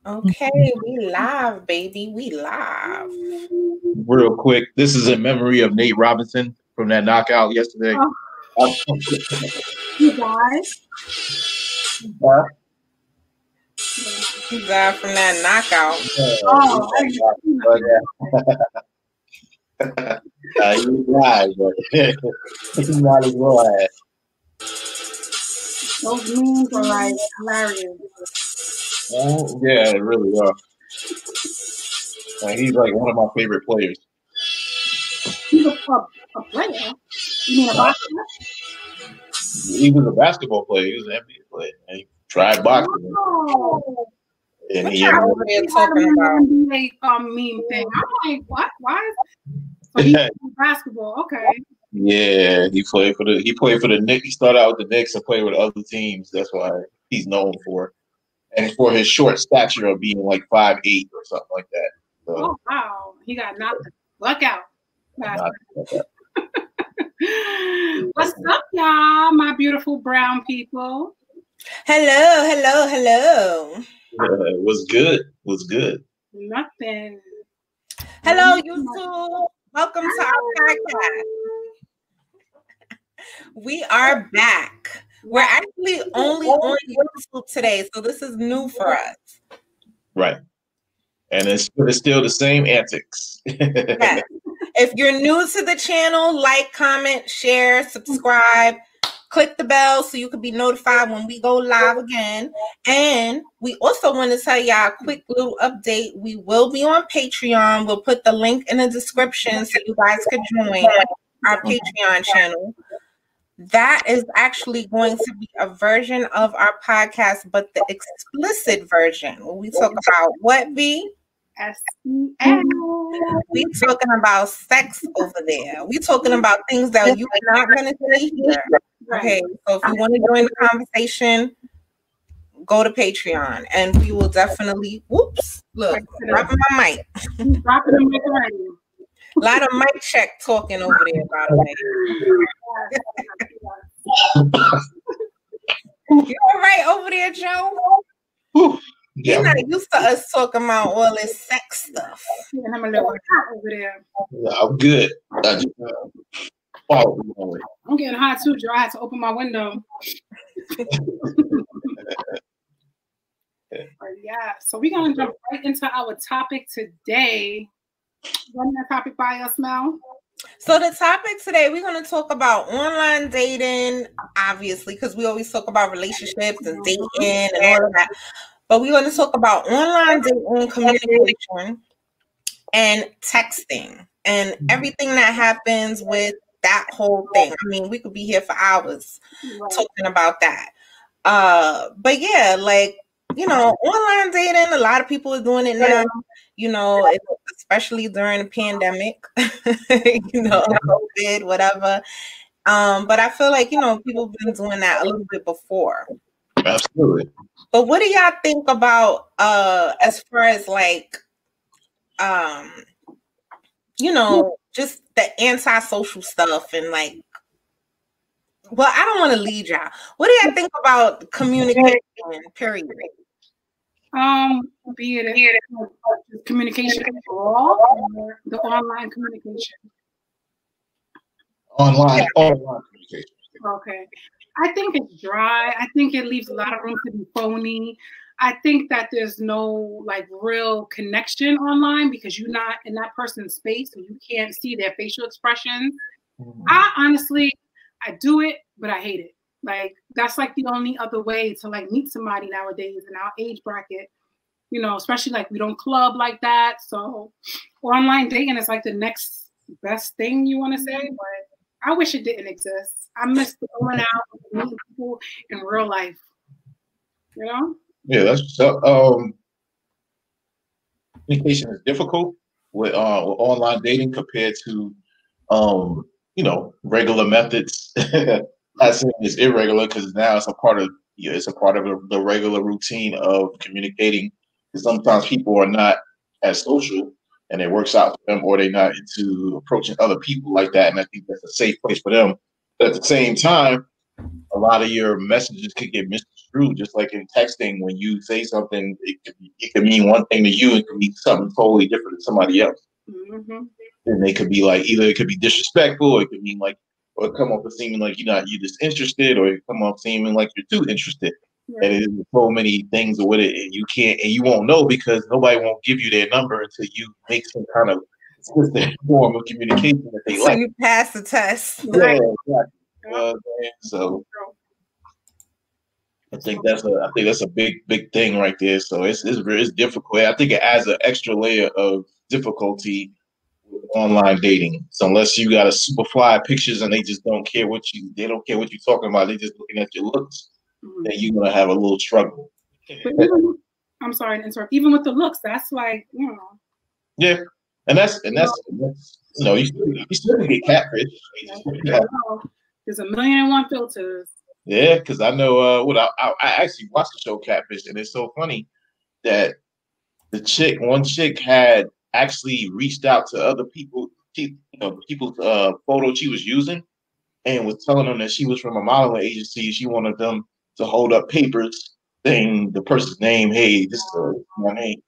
Okay, we live, baby. We live. Real quick, this is in memory of Nate Robinson from that knockout yesterday. You guys. He died from that knockout. He died, but he might as well have. Those memes are like hilarious. Yeah, it really are. He's like one of my favorite players. He's a player. You mean a boxer? He was a basketball player. He was an NBA player. And he tried boxing. Oh. And he over there talking about NBA meme thing. I'm like, what? Why? So he's basketball. Okay. Yeah, he played for the Knicks. He started out with the Knicks and played with other teams. That's why he's known for. And for his short stature of being like 5'8" or something like that. So, oh wow. He got knocked the fuck out. What's up, y'all, my beautiful brown people? Hello. What's good? What's good? Nothing. Hello, YouTube. Welcome to our podcast. We are back. We're actually only on YouTube today, so this is new for us. Right. And it's still the same antics. Yes. If you're new to the channel, like, comment, share, subscribe, click the bell so you can be notified when we go live again. And we also want to tell y'all a quick little update. We will be on Patreon. We'll put the link in the description so you guys can join our Patreon channel. That is actually going to be a version of our podcast, but the explicit version. When we talk about what, V? SEX. We talking about sex over there. We talking about things that you're not going to see here. Okay, so if you want to join the conversation, go to Patreon, and we will definitely. Whoops! Look, dropping my mic. Dropping the mic already. A lot of mic check talking over there, by the way. You all right over there, Joe? You're not used to us talking about all this sex stuff. Yeah, I'm a little hot over there. Yeah, I'm good. I'm getting hot too, Joe. I had to open my window. Yeah, so we're gonna jump right into our topic today. Run that topic by us, Mel. So the topic today, we're going to talk about online dating, obviously, because we always talk about relationships and dating and all of that. But we're going to talk about online dating, communication, and texting, and everything that happens with that whole thing. I mean, we could be here for hours talking about that. But yeah, like, you know, online dating, a lot of people are doing it now, you know, especially during the pandemic, you know, COVID, whatever. But I feel like, you know, people have been doing that a little bit before. Absolutely. But what do y'all think about as far as like, you know, just the antisocial stuff and like, well, I don't want to lead y'all. What do y'all think about communication, period? Be it communication overall or the online communication? Online communication. Okay. I think it's dry. I think it leaves a lot of room to be phony. I think that there's no like real connection online because you're not in that person's space and you can't see their facial expressions. I honestly, I do it, but I hate it. Like that's like the only other way to like meet somebody nowadays in our age bracket, you know, especially like we don't club like that. So online dating is like the next best thing you want to say, but I wish it didn't exist. I miss going out and meeting people in real life, you know? Yeah, that's so. Communication is difficult with online dating compared to, you know, regular methods. Not saying it's irregular because now it's a part of the regular routine of communicating. Because sometimes people are not as social, and it works out for them, or they're not into approaching other people like that. And I think that's a safe place for them. But at the same time, a lot of your messages could get misconstrued. Just like in texting, when you say something, it could mean one thing to you, it could mean something totally different to somebody else. Mm-hmm. And they could be like, either it could be disrespectful, or it could mean like, or it come off as seeming like you're disinterested, or it come off seeming like you're too interested. And there's so many things with it, and you won't know because nobody won't give you their number until you make some kind of consistent form of communication that they so like. You pass the test. Yeah, exactly. So I think that's a big thing right there. So it's difficult. I think it adds an extra layer of difficulty with online dating. So unless you got a super fly pictures and they don't care what you're talking about, they just looking at your looks, then you're gonna have a little struggle. I'm sorry to interrupt. Even with the looks, that's like, Yeah, and that's you still can get catfish. There's 1,000,001 filters. Yeah, because I know I actually watched the show Catfish, and it's so funny that one chick had actually reached out to other people, people's photo she was using, and was telling them that she was from a modeling agency. She wanted them to hold up papers saying the person's name. Hey, this is my name.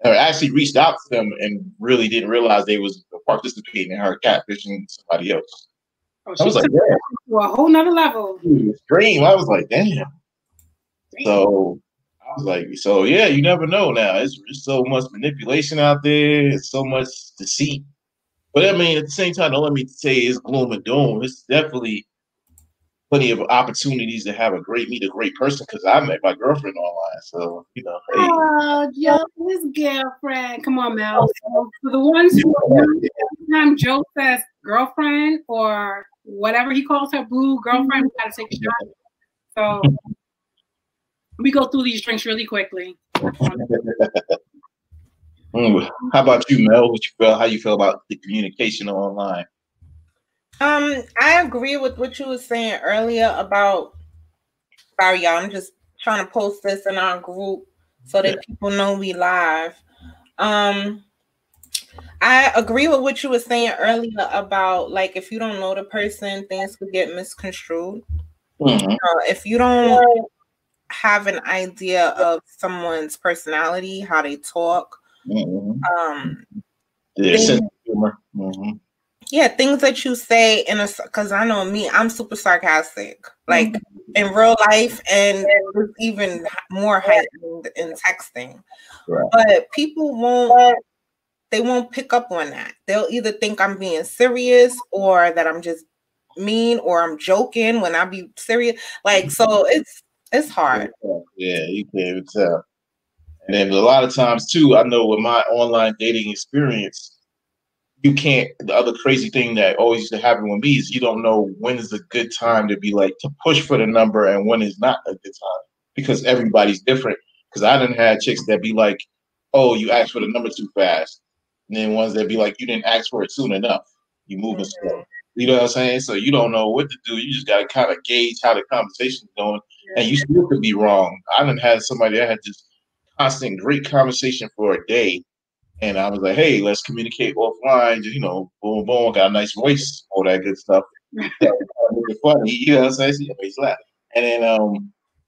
And I actually reached out to them and really didn't realize they was participating in her catfishing somebody else. I was like, damn. To a whole nother level. Dream. I was like, damn. So I was like, so yeah, you never know now. It's so much manipulation out there. It's so much deceit. But I mean, at the same time, don't let me say it's gloom and doom. It's definitely plenty of opportunities to meet a great person, because I met my girlfriend online. So, hey. Oh, Joe, his girlfriend. Come on, Mel. So for the ones who time Joe says girlfriend or whatever he calls her, boo, girlfriend, we gotta take a shot. So we go through these drinks really quickly. How about you, Mel? How you feel about the communication online? I agree with what you were saying earlier about. Sorry, y'all. I'm just trying to post this in our group so that people know we live. I agree with what you were saying earlier about, like, if you don't know the person, things could get misconstrued. Mm-hmm. If you don't have an idea of someone's personality, how they talk, sense of humor. Yeah, things that you say because I know me, I'm super sarcastic, like in real life, and it's even more heightened in texting. Right. But people won't pick up on that. They'll either think I'm being serious or that I'm just mean or I'm joking when I be serious. Like, so it's hard. Yeah, you can't even tell. And then a lot of times too, I know with my online dating experience, you can't. The other crazy thing that always used to happen with me is you don't know when is a good time to be like to push for the number and when is not a good time, because everybody's different. Because I done had chicks that be like, "Oh, you asked for the number too fast," and then ones that be like, "You didn't ask for it soon enough. You moving slow." You know what I'm saying? So you don't know what to do. You just got to kind of gauge how the conversation's going, and you still could be wrong. I done had somebody that had this constant great conversation for a day. And I was like, hey, let's communicate offline. Just, boom, boom, got a nice voice, all that good stuff. Funny, you know what I'm saying? He's laughing. And then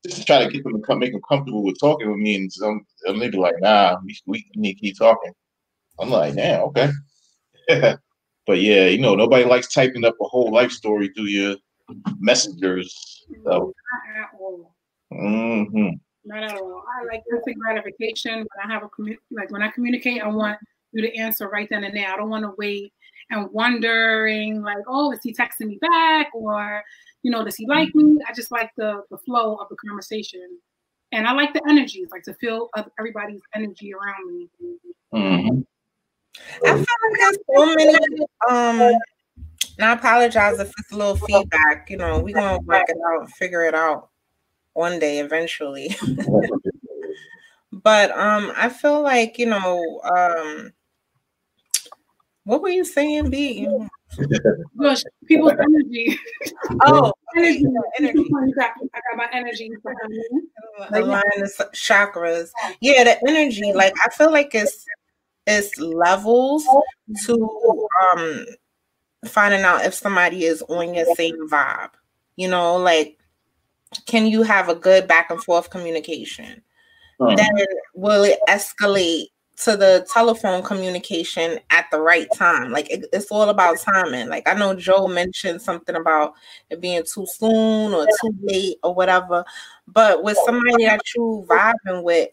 just to try to get them to make them comfortable with talking with me, and they be like, nah, we need to keep talking. I'm like, damn, okay. But yeah, nobody likes typing up a whole life story through your messengers. So. Not at all. Mm-hmm. Not at all. I like instant gratification. When I communicate, I want you to answer right then and there. I don't want to wait and wondering like, oh, is he texting me back, or does he like me? I just like the flow of the conversation, and I like the energy. Like to feel everybody's energy around me. Mm-hmm. I feel like there's so many. And I apologize if it's a little feedback. We're gonna work it out, figure it out one day eventually. But I feel like what were you saying, B? People's energy. Oh, energy. I got my energy. Align the chakras. Yeah, the energy. Like I feel like it's levels to finding out if somebody is on your same vibe. Like can you have a good back and forth communication? Then will it escalate to the telephone communication at the right time? Like it's all about timing. Like I know Joe mentioned something about it being too soon or too late or whatever, but with somebody that you vibing with,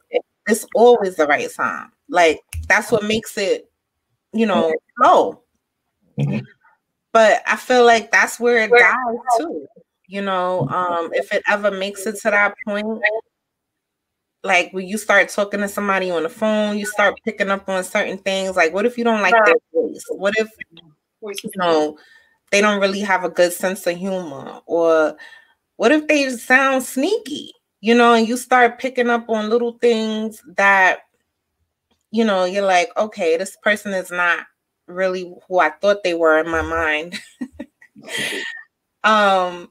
it's always the right time. Like that's what makes it, flow. But I feel like that's where it dies too. If it ever makes it to that point, like when you start talking to somebody on the phone, you start picking up on certain things. Like, what if you don't like their voice? What if, they don't really have a good sense of humor? Or what if they sound sneaky, and you start picking up on little things that, you're like, okay, this person is not really who I thought they were in my mind. Bad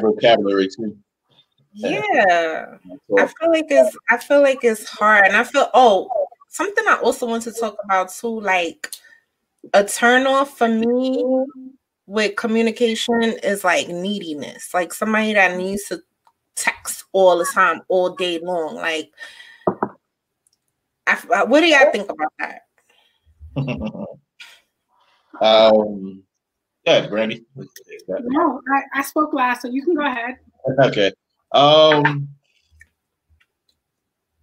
vocabulary too. Yeah, I feel like it's hard, and I feel something I also want to talk about too, like a turn off for me with communication is like neediness, like somebody that needs to text all the time, all day long. Like, what do y'all think about that? Yeah, Brandy. No, I spoke last, so you can go ahead. Okay.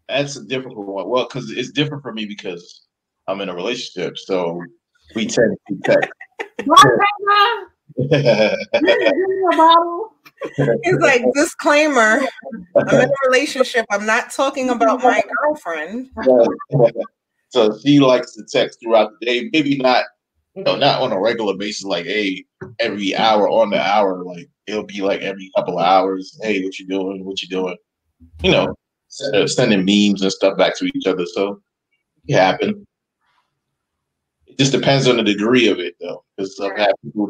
That's a difficult one. Well, because it's different for me because I'm in a relationship, so we tend to text. It's like, disclaimer, I'm in a relationship. I'm not talking about my girlfriend. So she likes to text throughout the day. Maybe not, not on a regular basis, like, hey, every hour on the hour. Like, it'll be like every couple of hours. Hey, what you doing? What you doing? Sending memes and stuff back to each other. So it happens. It just depends on the degree of it, though. Because I've had people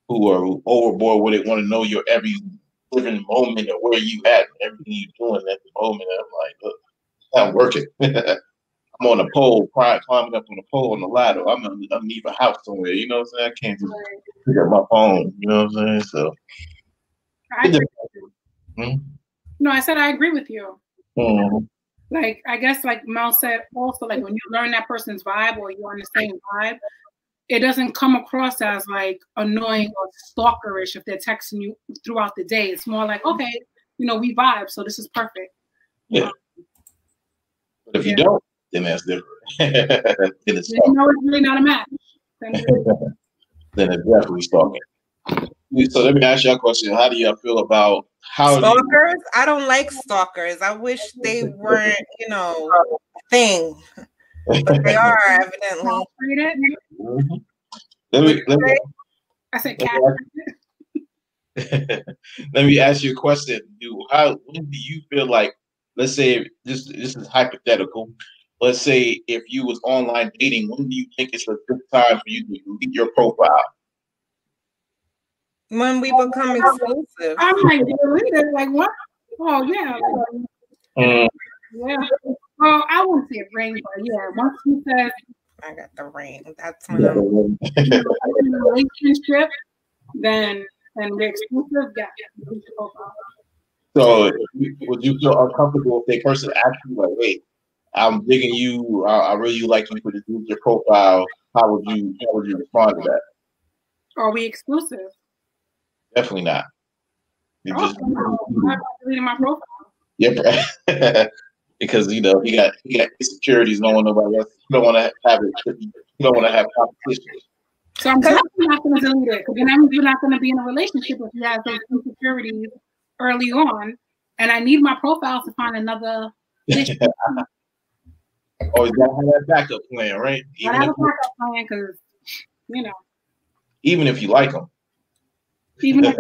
who are overboard with it, want to know your every living moment and where you at, and everything you're doing at the moment. And I'm like, look, it's not working. I'm on a pole, climbing up on a pole on the ladder. I'm underneath a house somewhere. You know what I'm saying? I can't just pick up my phone. You know what I'm saying? So. No, I said I agree with you. Mm-hmm. Like, I guess, like Mel said, also, like when you learn that person's vibe or you're on the same vibe, it doesn't come across as like annoying or stalkerish if they're texting you throughout the day. It's more like, okay, we vibe, so this is perfect. Yeah. But if you don't, then that's different. Then it's really not a match. Then it's definitely stalking. So let me ask you a question. How do you feel about stalkers? I don't like stalkers. I wish they weren't, a thing. But they are, evidently. Mm-hmm. I said cat. Let me ask you a question. When do you feel like, let's say, this is hypothetical. Let's say if you was online dating, when do you think it's a good time for you to delete your profile? When we become exclusive. I'm like, delete it. Like, what? Oh, yeah. Yeah. Well, I wouldn't say ring, but yeah, once he says, I got the ring. That's when I'm in a relationship, then we're exclusive. Yeah. So, would you feel uncomfortable if a person asks you, like, wait, I'm digging you, I really like you to delete your profile? How would you respond to that? Are we exclusive? Definitely not. I'm not deleting my profile. Yep. Because he got insecurities. No one, nobody else. You don't want to have it. You don't want to have competition. So I'm definitely not going to delete it, because then you're not going to be in a relationship if you have those insecurities early on, and I need my profile to find another. Always got to have that backup plan, right? I have a backup plan because, even if you like them. Even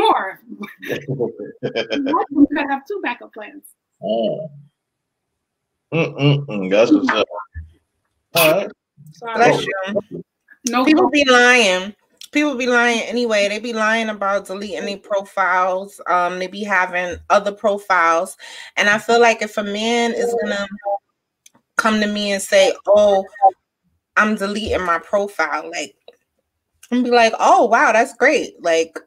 more. You could have 2 backup plans. Oh. That's what's up. All right. Bless you. No, people be lying. People be lying anyway. They be lying about deleting their profiles. They be having other profiles. And I feel like if a man is gonna come to me and say, "Oh, I'm deleting my profile," like, and be like, "Oh, wow, that's great." Like,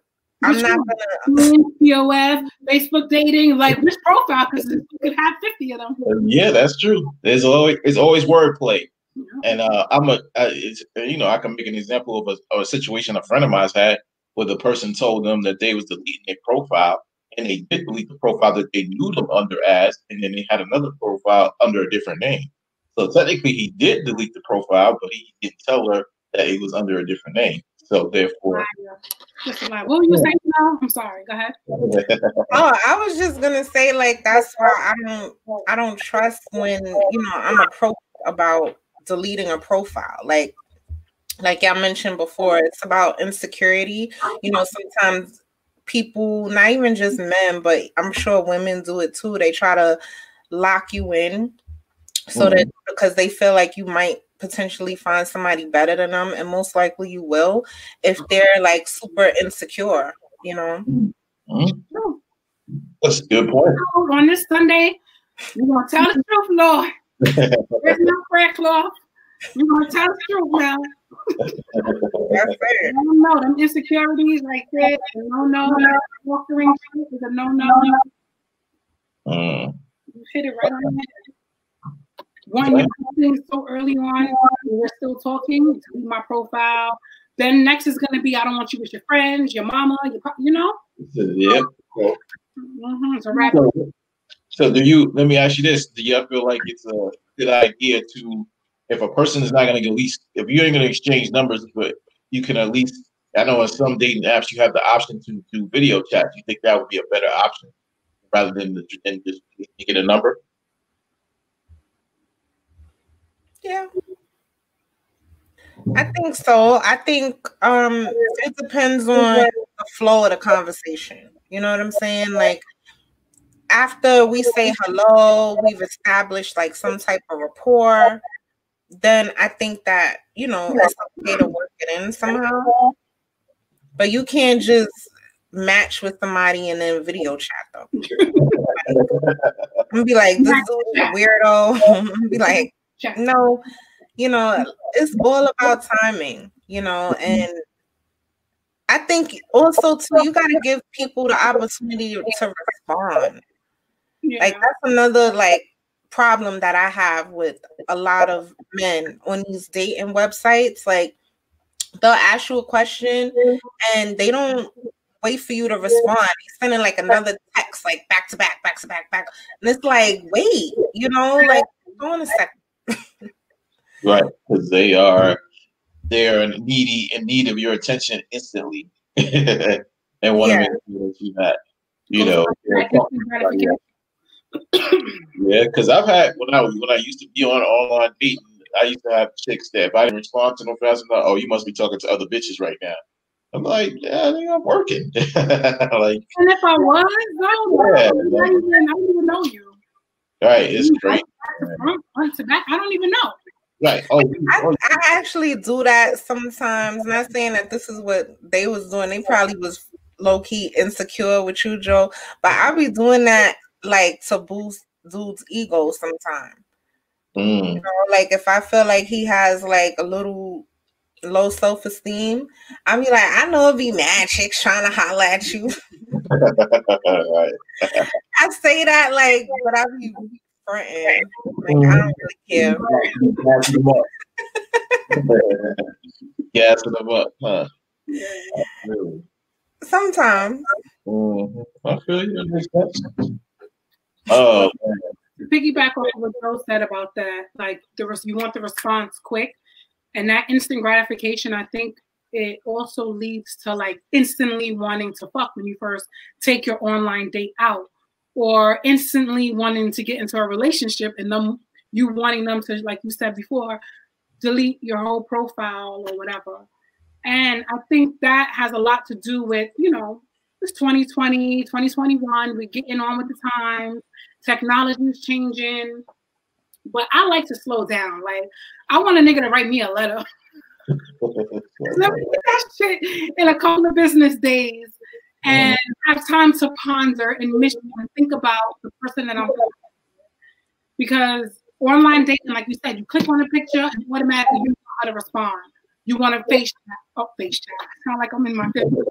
I'm not gonna POF, Facebook dating, like which profile, because you could have 50 of them. Yeah, that's true. It's always wordplay. And I can make an example of a situation a friend of mine's had where the person told them that they was deleting their profile, and they did delete the profile that they knew them under as, and then they had another profile under a different name. So technically, he did delete the profile, but he didn't tell her that it was under a different name. So therefore, what were you saying now? I'm sorry. Go ahead. I was just gonna say, like, that's why I don't trust when I'm approached about deleting a profile. Like I mentioned before, it's about insecurity. Sometimes people, not even just men, but I'm sure women do it too. They try to lock you in so that because they feel like you might potentially find somebody better than them, and most likely you will if they're like super insecure. That's a good point. On this Sunday, we're gonna tell the truth, Lord. There's no prayer cloth. We're gonna tell the truth now. That's fair. I don't know them insecurities like that. Walking is a no. You hit it right on the head. One, you're posting so early on, we're still talking. Delete my profile. Then next is gonna be I don't want you with your friends, your mama, Yep. It's a wrap. So let me ask you this. Do you feel like it's a good idea to, if a person is not going to if you ain't going to exchange numbers, but you can at least, I know in some dating apps you have the option to do video chat. Do you think that would be a better option rather than just get a number? Yeah. I think so. I think it depends on the flow of the conversation. You know what I'm saying? Like, after we say hello, we've established like some type of rapport, then I think that, it's okay to work it in somehow. But you can't just match with somebody and then video chat them. I'm gonna be like, this dude's a weirdo. I'm gonna be like, no, it's all about timing, and I think also too, you got to give people the opportunity to respond. Yeah. Like, that's another problem that I have with a lot of men on these dating websites. Like, they'll ask you a question and they don't wait for you to respond. He's sending like another text, like back to back. And it's like, wait, hold on a second. Right, because they're in need of your attention instantly, and want to make sure that you have, Yeah, because I've had when I used to be on online dating, I used to have chicks that if I didn't respond to them fast enough, oh, you must be talking to other bitches right now. I'm like, yeah, I think I'm working. And if I was, I don't even know you. Right, it's great. I don't even know. Right. I actually do that sometimes. Not saying that this is what they was doing. They probably was low key insecure with you, Joe. But I'll be doing that to boost dude's ego sometimes. Like if I feel like he has like a little low self-esteem, I'll be like, I know it'd be mad chicks trying to holler at you. Right. I say that but I'll be fronting. I don't really care. Gassing them up, huh? Sometimes. I feel you. Makes sense. Oh, man. To piggyback off what Joe said about that, you want the response quick, and that instant gratification, I think it also leads to instantly wanting to fuck when you first take your online date out, or instantly wanting to get into a relationship and them you wanting them to, like you said before, delete your whole profile or whatever. And I think that has a lot to do with, it's 2020, 2021, we're getting on with the times, technology is changing. But I like to slow down. I want a nigga to write me a letter. Let me get that shit in a couple of business days and have time to ponder and mission and think about the person that I'm with. Because online dating, like you said, you click on a picture and automatically you know how to respond. You want to face chat. I sound like I'm in my 50s.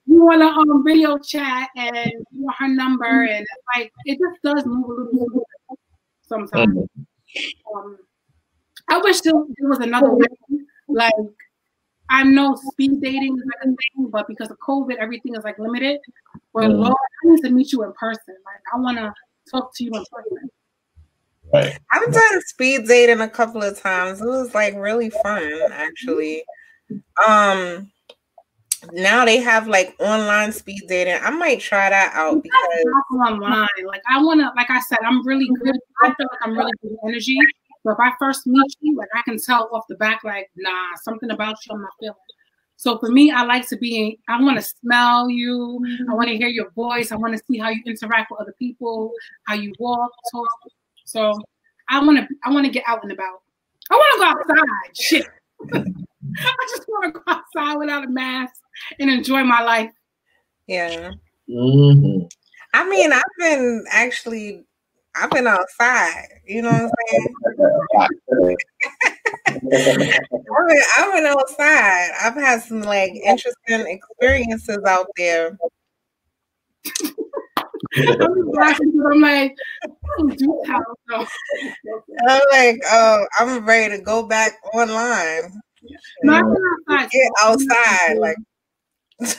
you want to video chat and you want her number, and it's like it just does move a little bit sometimes. I wish there was another way. Like, I know speed dating is like a thing, but because of COVID, everything is like limited. But Lord, I need to meet you in person. Like, I want to talk to you in person. Right. I've done speed dating a couple of times. It was like really fun, actually. Now they have like online speed dating. I might try that out because online. Like I want to, like I said, I'm really good. I feel like I'm really good energy. So if I first meet you, like I can tell off the back, like, nah, something about you I'm not feeling. So for me, I like to be, I want to smell you. I want to hear your voice. I want to see how you interact with other people, how you walk, talk. So I want to get out and about. I want to go outside. Shit. I just want to go outside without a mask and enjoy my life. Yeah. Mm-hmm. I mean, I've been outside. You know what I'm saying? I've been outside. I've had some like interesting experiences out there. I'm like, I'm ready to go back online. Get outside. Like,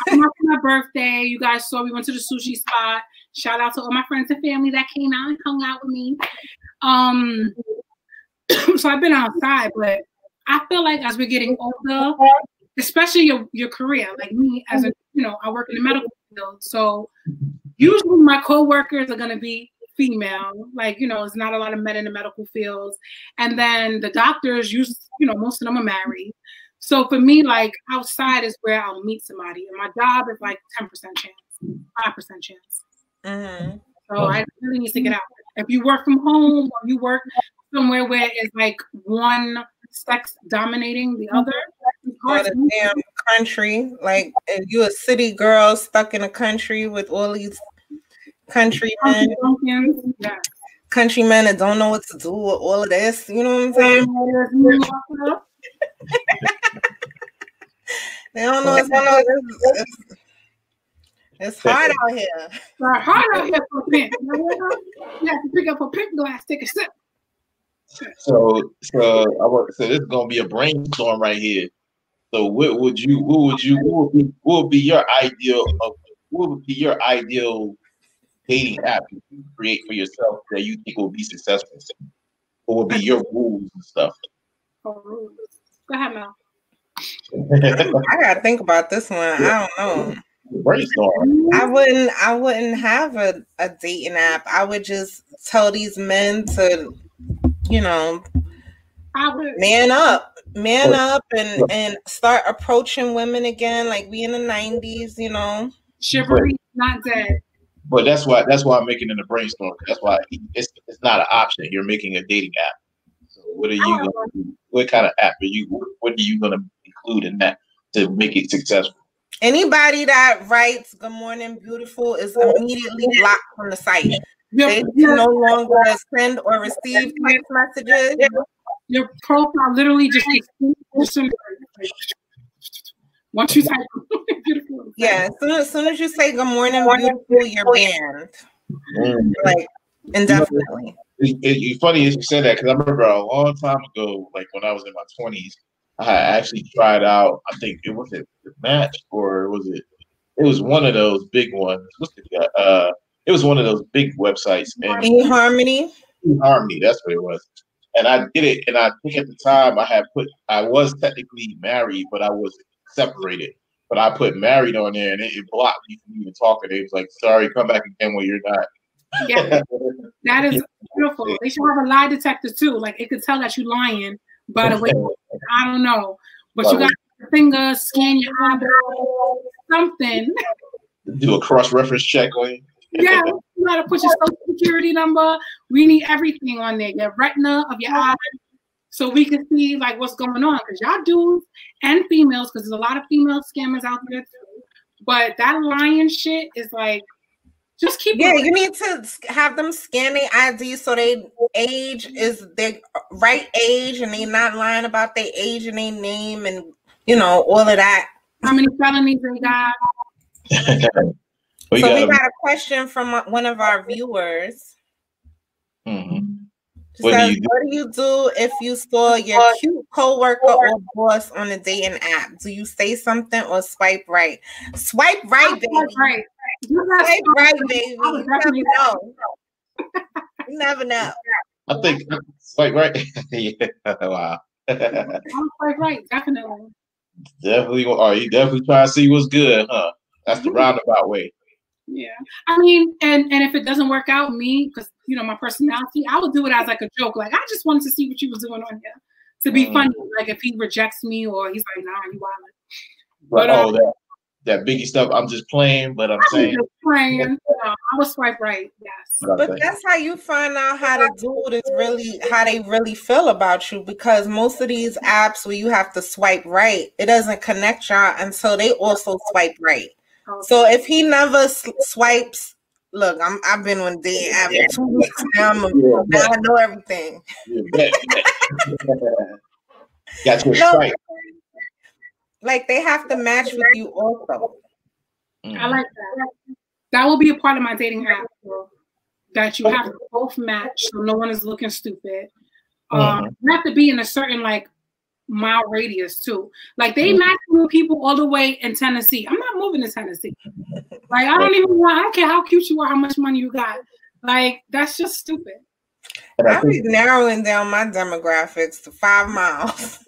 my birthday, you guys saw we went to the sushi spot. Shout out to all my friends and family that came out and hung out with me. So I've been outside, but I feel like as we're getting older, especially your career, like me as a, I work in the medical field. So usually my coworkers are gonna be female, like, there's not a lot of men in the medical fields. And then the doctors, most of them are married. So for me, like outside is where I'll meet somebody. And my job is like 10% chance, 5% chance. Mm-hmm. So I really need to get out. If you work from home or you work somewhere where it's like one sex dominating the other, or the damn country. Like if you a city girl stuck in a country with all these countrymen that don't know what to do with all of this. You know what I'm saying? They don't know what's it's hard out here. It's hard out here for a pimp. You have to pick up a pimp glass, take a sip. So this is gonna be a brainstorm right here. So what would be your ideal dating app you create for yourself that you think will be successful? What would be your rules and stuff? Go ahead, Mel. I gotta think about this one. I don't know. Brainstorm. I wouldn't have a dating app. I would just tell these men to, man up and start approaching women again, like we in the 90s, Chivalry not dead. But that's why I'm making it a brainstorm. That's why it's not an option. You're making a dating app. So what are you gonna do? What kind of app what are you gonna include in that to make it successful? Anybody that writes "Good morning, beautiful" is immediately blocked from the site. They no longer send or receive text messages. Your profile literally just once you type beautiful. Yeah, as soon as you say "Good morning, beautiful," you're banned. Like indefinitely. It's funny as you said that because I remember a long time ago, like when I was in my 20s, I actually tried out. I think it was the Match, or was it? It was one of those big ones. It was one of those big websites. eHarmony. eHarmony, that's what it was. And I did it, and I think at the time I was technically married, but I was separated. But I put married on there, and it blocked me from even talking. It was like, sorry, come back again when you're not. Yeah, that is beautiful. They should have a lie detector too. Like it could tell that you're lying by the way. I don't know, but you got your finger, scan your eyeball, something. Do a cross-reference check on you. Yeah, you gotta put your social security number. We need everything on there. Your retina of your eye, so we can see like what's going on. Because y'all dudes and females, because there's a lot of female scammers out there too. But that lying shit is like. Just keep you need to have them scan their ID so their age is their right age and they not lying about their age and their name and all of that. How many felonies they got? We got a question from one of our viewers. Says, what do you do if you saw your cute coworker or boss on a dating app? Do you say something or swipe right? Swipe right, baby. Right. Swipe right, baby. You never know. You never know. I think swipe right. Yeah. Wow. I'm swipe right, definitely. Definitely. Oh, you definitely try to see what's good, huh? That's the roundabout way. Yeah, I mean, and if it doesn't work out, because you know my personality, I would do it as like a joke. Like I just wanted to see what you was doing on here to be funny. Like if he rejects me or he's like, nah, you wild. But that Biggie stuff, I'm just playing. But I'm saying, just playing. I would swipe right. Yes. But that's how you find out how the dude is really how they really feel about you, because most of these apps where you have to swipe right, it doesn't connect y'all until they also swipe right. So if he never swipes, look, I've been on dating app for 2 weeks now. Now I know everything. Got your swipe. Like they have to match with you also. I like that. That will be a part of my dating app, that you have to both match, so no one is looking stupid. You have to be in a certain mile radius too. Like they match with people all the way in Tennessee. I'm not moving to Tennessee. Like I don't care how cute you are, how much money you got. Like that's just stupid. I'll be narrowing down my demographics to 5 miles.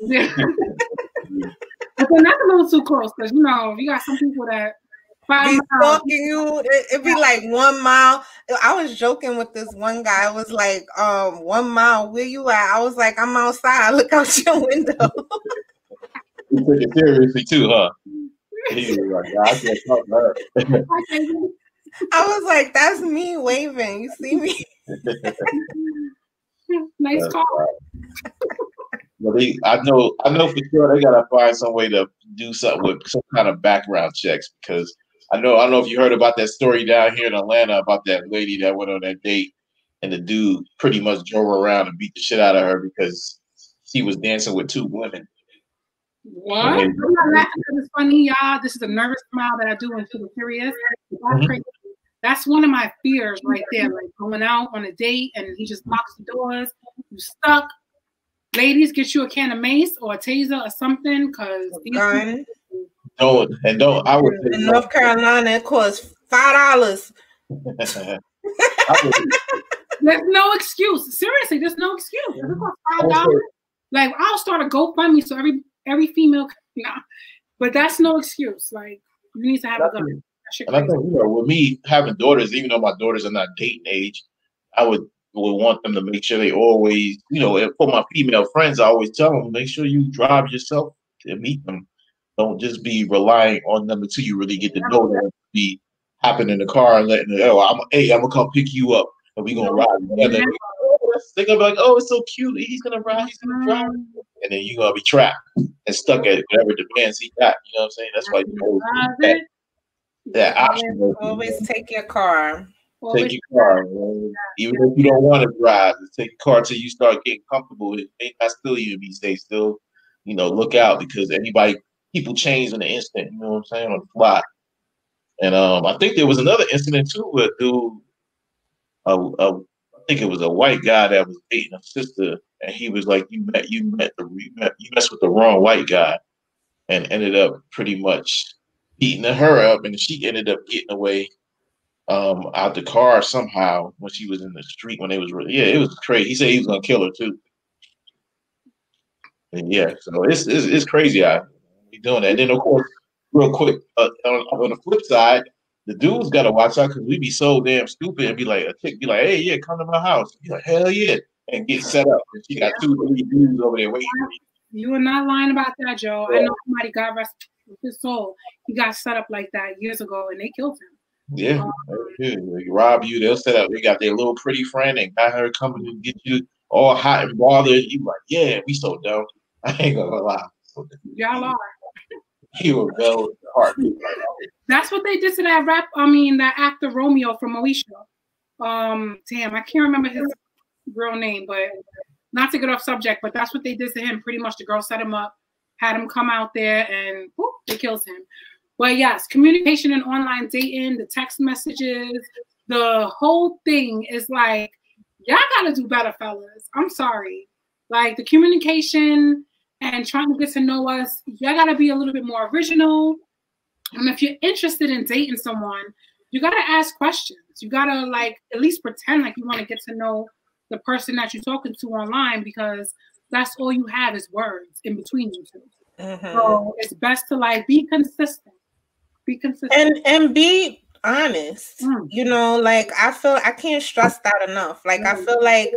But then that's a little too close, because you got some people that be stalking you. It'd be like 1 mile. I was joking with this one guy. It was like 1 mile. Where you at? I was like, I'm outside. Look out your window. You took it seriously too, huh? He was like, I can't talk to her. I was like, that's me waving. You see me? Nice call. Well, I know for sure they gotta find some way to do something with some kind of background checks, because I don't know if you heard about that story down here in Atlanta about that lady that went on that date and the dude pretty much drove her around and beat the shit out of her because she was dancing with 2 women. What? I'm not laughing because it's funny, y'all. This is a nervous smile that I do when people are serious. That's one of my fears right there. Like going out on a date and he just locks the doors. You stuck. Ladies, get you a can of mace or a taser or something, because don't. I would say in North Carolina it costs $5. There's no excuse. Seriously, there's no excuse. If it costs $5, like I'll start a GoFundMe so every female, but that's no excuse. Like you need to have a gun. And I think with me having daughters, even though my daughters are not dating age, I would want them to make sure they always, for my female friends, I always tell them, make sure you drive yourself to meet them. Don't just be relying on them until you really get to know them. Be hopping in the car and letting them, I'm gonna come pick you up and we're gonna ride together. They're gonna be like, oh, it's so cute. He's gonna ride, he's gonna drive. And then you're gonna be trapped and stuck at whatever demands he got. You know what I'm saying? That's why you always that option. Always take your car. Take your car, even if you don't want to drive. Take your car till you start getting comfortable. It may not still even be safe. Still, look out, because people change in an instant. You know what I'm saying, on the fly. And I think there was another incident too with a dude. I think it was a white guy that was dating a sister, and he was like, "You messed with the wrong white guy," and ended up pretty much beating her up, and she ended up getting away out the car somehow when she was in the street when it was it was crazy. He said he was gonna kill her too. And so it's crazy out here doing that. And then of course, real quick, on the flip side, the dudes gotta watch out, because we be so damn stupid and be like, a chick be like, hey, yeah, come to my house. Be like, hell yeah, and get set up. And she got 2, 3 dudes over there waiting for you. You are not lying about that, Joe. I know somebody, God rest his soul, he got set up like that years ago and they killed him. Yeah, they rob you. They'll set up. They got their little pretty friend and got her coming to get you all hot and bothered. You like, yeah, we so dumb. I ain't gonna lie. Y'all are. You were well with the heart. That's what they did to that actor Romeo from Moesha. Damn, I can't remember his real name, but not to get off subject, but that's what they did to him. Pretty much, the girl set him up, had him come out there, and whoop, they killed him. But yes, communication and online dating, the text messages, the whole thing is like, y'all gotta do better, fellas. I'm sorry. Like the communication and trying to get to know us, y'all gotta be a little bit more original. And if you're interested in dating someone, you gotta ask questions. You gotta like at least pretend like you want to get to know the person that you're talking to online, because that's all you have is words in between you two. So it's best to like be consistent. Be consistent. And be honest. You know, like I can't stress that enough. Like I feel like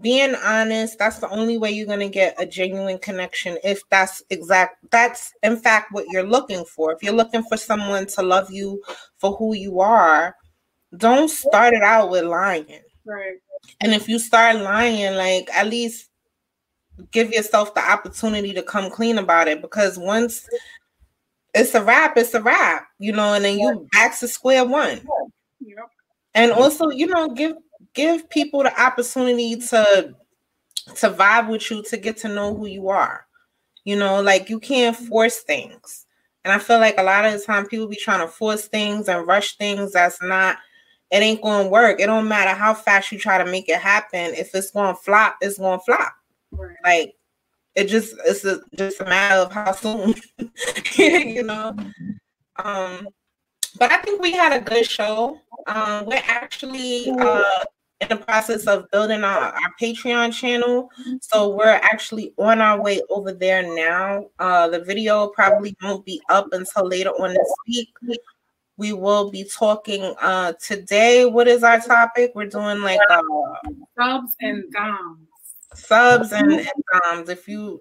being honest, that's the only way you're going to get a genuine connection, if that's in fact what you're looking for. If you're looking for someone to love you for who you are, don't start it out with lying. Right. And if you start lying, like at least give yourself the opportunity to come clean about it, because once it's a wrap, you know, and then you back to square one. Yep. And also, you know, give people the opportunity to vibe with you, to get to know who you are. You know, like you can't force things. And I feel like a lot of the time people be trying to force things and rush things. It ain't going to work. It don't matter how fast you try to make it happen. If it's going to flop, it's going to flop. Right. Like it's just a matter of how soon, you know. But I think we had a good show. We're actually in the process of building our Patreon channel. So we're actually on our way over there now. The video probably won't be up until later on this week. We will be talking today. What is our topic? We're doing like subs and doms. Subs and doms. If you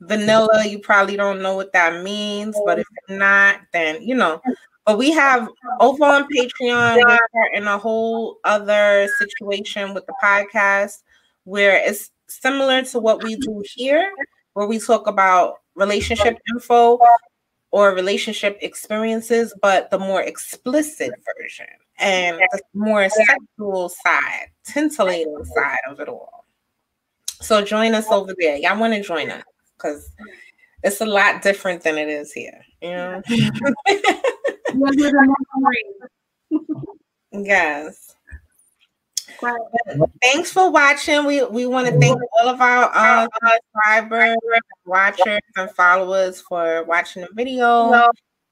vanilla, you probably don't know what that means. But if you're not, then you know. But we have over on Patreon, we're starting a whole other situation with the podcast where it's similar to what we do here, where we talk about relationship info or relationship experiences, but the more explicit version and the more sexual side, titillating side of it all. So join us over there. Y'all want to join us because it's a lot different than it is here. You know? Yes. Thanks for watching. We want to thank all of our subscribers, watchers, and followers for watching the video.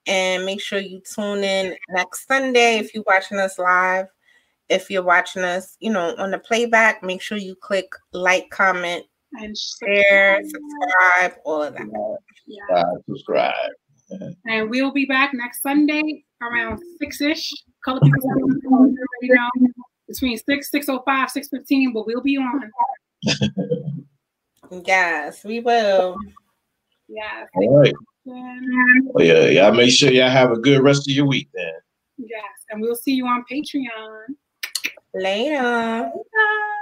And make sure you tune in next Sunday if you're watching us live. If you're watching us, you know, on the playback, make sure you click like, comment, and share, subscribe, all of that. Yeah. Subscribe. And we'll be back next Sunday around 6-ish. Color people already know. Between 6:05, 6:15, but we'll be on. Yes, we will. Yeah. All right. Well, y'all make sure y'all have a good rest of your week then. Yes, and we'll see you on Patreon. Later. Bye.